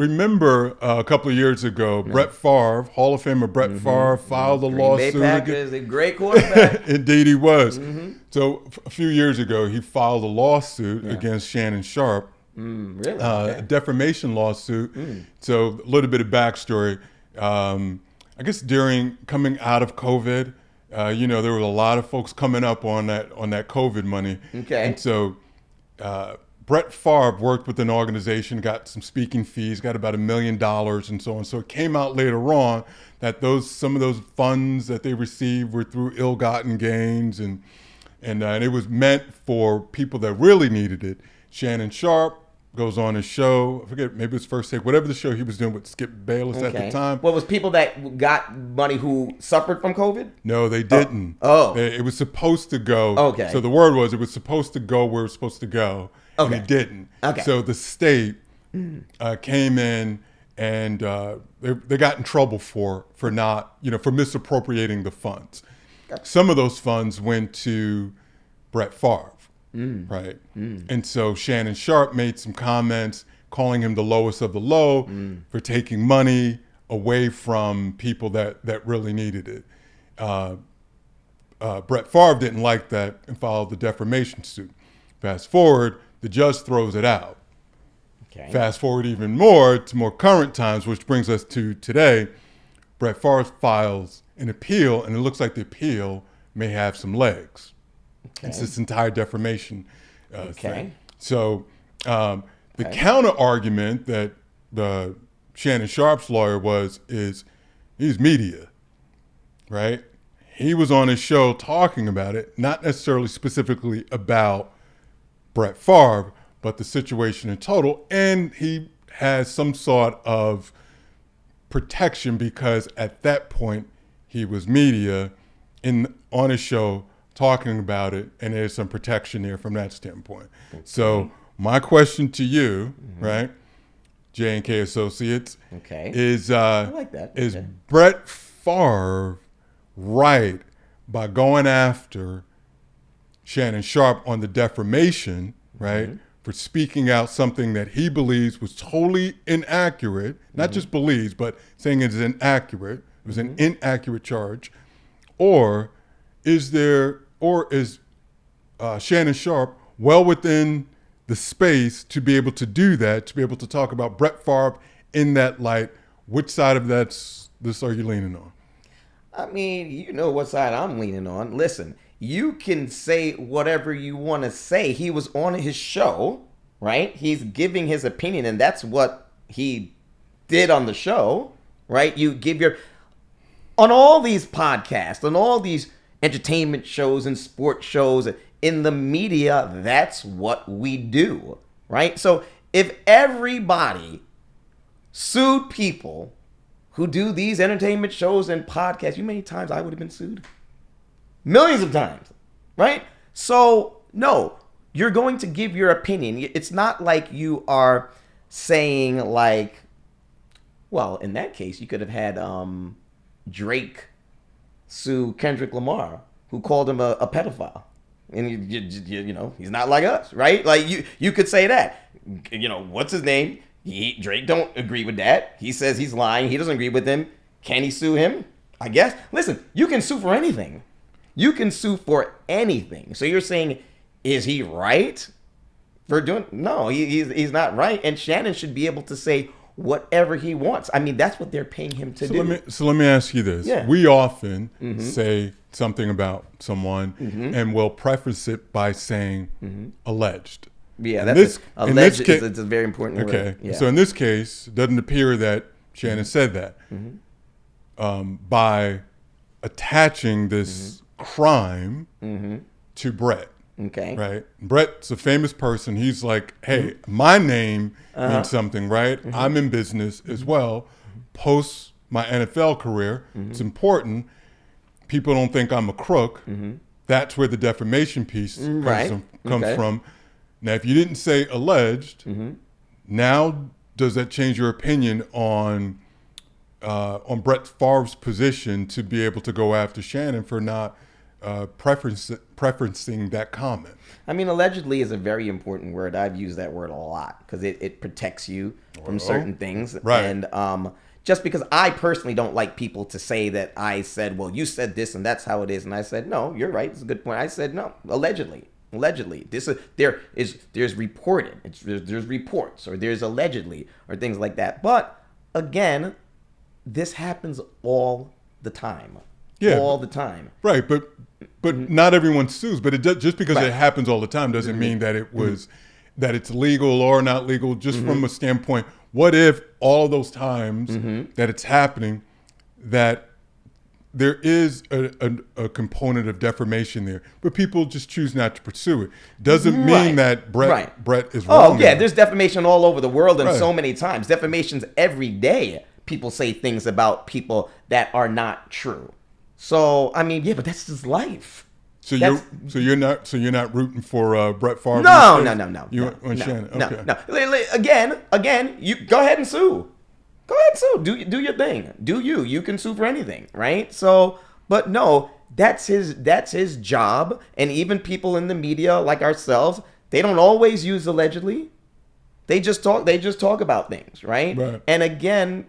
remember a couple of years ago, Brett Favre, Hall of Famer Brett Favre, filed a lawsuit. Green Bay Packers, a great quarterback. Indeed, he was. So a few years ago, he filed a lawsuit against Shannon Sharpe. Really? A defamation lawsuit. So a little bit of backstory. I guess during coming out of COVID, there were a lot of folks coming up on that COVID money. Okay. And so Brett Favre worked with an organization, got some speaking fees, got about $1 million and so on. So it came out later on that some of those funds that they received were through ill-gotten gains, and it was meant for people that really needed it. Shannon Sharpe goes on his show. I forget, maybe it's First Take, whatever the show he was doing with Skip Bayless at the time. Well, was people that got money who suffered from COVID? No, they didn't. It was supposed to go. Okay. So the word was it was supposed to go where it was supposed to go, and it didn't. Okay. So the state came in and they got in trouble for not, for misappropriating the funds. Gotcha. Some of those funds went to Brett Favre. Right. And so Shannon Sharpe made some comments calling him the lowest of the low for taking money away from people that really needed it. Brett Favre didn't like that and filed the defamation suit. Fast forward, the judge throws it out. Okay. Fast forward even more to more current times, which brings us to today. Brett Favre files an appeal, and it looks like the appeal may have some legs. Okay. It's this entire defamation thing. So the counter argument that the Shannon Sharpe's lawyer is he's media, right? He was on his show talking about it, not necessarily specifically about Brett Favre, but the situation in total. And he has some sort of protection because at that point he was media on his show talking about it, and there's some protection there from that standpoint. So my question to you, right, J&K Associates, is I like that. Is Brett Favre right by going after Shannon Sharpe on the defamation, right, for speaking out something that he believes was totally inaccurate, not just believes, but saying it is inaccurate, it was an inaccurate charge, or is Shannon Sharpe well within the space to be able to do that, to be able to talk about Brett Favre in that light? Which side of this are you leaning on? I mean, you know what side I'm leaning on. Listen, you can say whatever you want to say. He was on his show, right? He's giving his opinion, and that's what he did on the show, right? You give on all these podcasts, on all these entertainment shows and sports shows in the media, that's what we do, right? So if everybody sued people who do these entertainment shows and podcasts, you know how many times I would have been sued? Millions of times, right? So no, you're going to give your opinion. It's not like you are saying like, well, in that case, you could have had Drake sue Kendrick Lamar, who called him a pedophile. And you know, he's not like us, right? Like you could say that. You know, what's his name? Drake don't agree with that. He says he's lying. He doesn't agree with him. Can he sue him? I guess. Listen, you can sue for anything. You can sue for anything. So you're saying, is he right for doing? No, he's not right. And Shannon should be able to say whatever he wants. I mean, that's what they're paying him to do. Let me ask you this. Yeah. We often say something about someone and we'll preface it by saying alleged. Yeah, alleged is a very important word. Okay. Yeah. So in this case, it doesn't appear that Shannon said that. By attaching this crime to Brett. Okay. Right. Brett's a famous person. He's like, hey, my name means something, right? I'm in business as well. Post my NFL career, it's important. People don't think I'm a crook. That's where the defamation piece comes from. Now, if you didn't say alleged, now does that change your opinion on Brett Favre's position to be able to go after Shannon for not preferencing that comment. I mean, allegedly is a very important word. I've used that word a lot because it protects you from certain things. Right. And just because I personally don't like people to say that I said, well, you said this and that's how it is. And I said, no, you're right. It's a good point. I said, no, allegedly. There's reported. There's reports or there's allegedly or things like that. But again, this happens all the time. Yeah. All the time. Right. But not everyone sues. But just because Right. it happens all the time doesn't mean that it was that it's legal or not legal. Just from a standpoint, what if all those times that it's happening, that there is a component of defamation there, but people just choose not to pursue it. Doesn't mean that Brett is wrong. Oh yeah, there's defamation all over the world and so many times. Defamation's every day. People say things about people that are not true. So I mean, yeah, but that's just life. So you're not rooting for Brett Favre? No. Shannon? Okay. No. Again, you go ahead and sue. Go ahead and sue. Do your thing. Do you? You can sue for anything, right? So, but no, that's his job. And even people in the media like ourselves, they don't always use allegedly. They just talk about things, right? And again,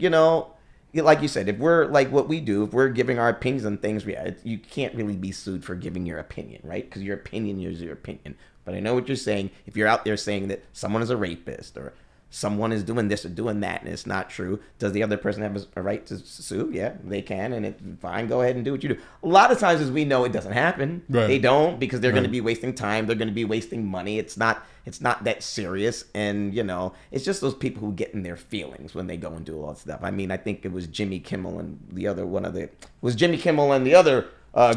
like you said, if we're like what we do, if we're giving our opinions on things, you can't really be sued for giving your opinion, right? Because your opinion is your opinion. But I know what you're saying. If you're out there saying that someone is a rapist or someone is doing this or doing that and it's not true, does the other person have a right to sue? Yeah, they can, and it's fine. Go ahead and do what you do. A lot of times, as we know, it doesn't happen. Right. They don't, because they're going to be wasting time. They're going to be wasting money. It's not that serious. And it's just those people who get in their feelings when they go and do all that stuff. I mean, I think it was Jimmy Kimmel and the other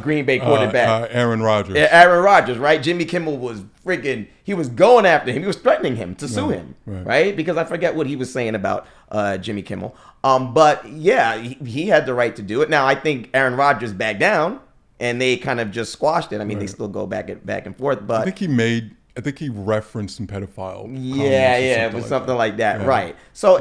Green Bay quarterback. Aaron Rodgers. Aaron Rodgers, right? Jimmy Kimmel was he was going after him. He was threatening him to sue him, right? Because I forget what he was saying about Jimmy Kimmel. But yeah, he had the right to do it. Now, I think Aaron Rodgers backed down and they kind of just squashed it. I mean, they still go back and forth, but I think he referenced some pedophile. Yeah, it was something like that, right? So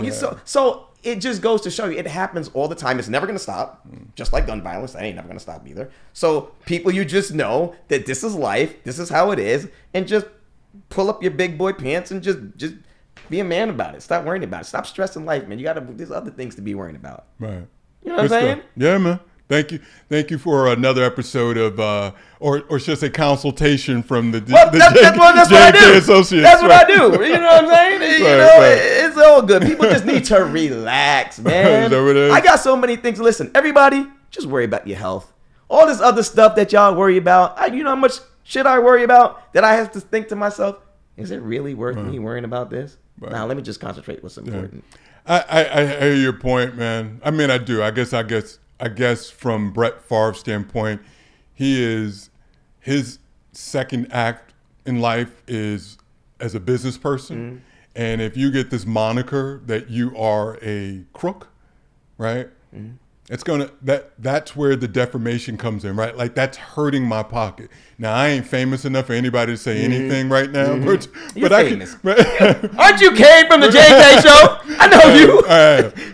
it just goes to show you it happens all the time. It's never going to stop. Just like gun violence, that ain't never going to stop either. So people, you just know that this is life. This is how it is. And just pull up your big boy pants and just be a man about it. Stop worrying about it. Stop stressing life, man. There's other things to be worrying about. Right. You know what I'm saying? Yeah, man. Thank you for another episode of, or should I say, consultation from the that's what I do. Associates. That's what I do. You know what I'm saying? It's all good. People just need to relax, man. Is that what it is? I got so many things. Listen, everybody, just worry about your health. All this other stuff that y'all worry about, you know how much shit I worry about that I have to think to myself, is it really worth me worrying about this? Right. Now, let me just concentrate what's important. I hear your point, man. I mean, I do. I guess from Brett Favre's standpoint, his second act in life is as a business person. And if you get this moniker that you are a crook, right? It's that's where the defamation comes in, right? Like, that's hurting my pocket. Now, I ain't famous enough for anybody to say anything right now, but I can. Aren't you Kane from the JK show? I know you.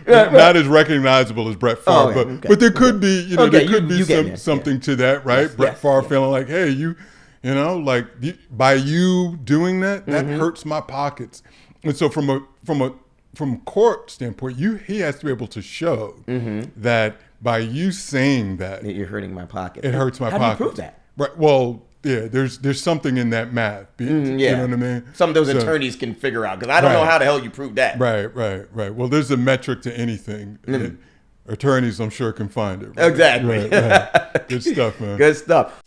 Not as recognizable as Brett Favre, but there could be, there could be something to that, right? Yes, Brett Favre feeling like, hey, by you doing that, that hurts my pockets. And so from a court standpoint, he has to be able to show that by you saying that you're hurting my pocket, it hurts my pocket. How do you prove that? Right. Well, yeah. There's something in that math. You know what I mean? Some of those attorneys can figure out, because I don't know how the hell you prove that. Right. Well, there's a metric to anything. Attorneys, I'm sure, can find it. Right? Exactly. Right. Good stuff, man. Good stuff.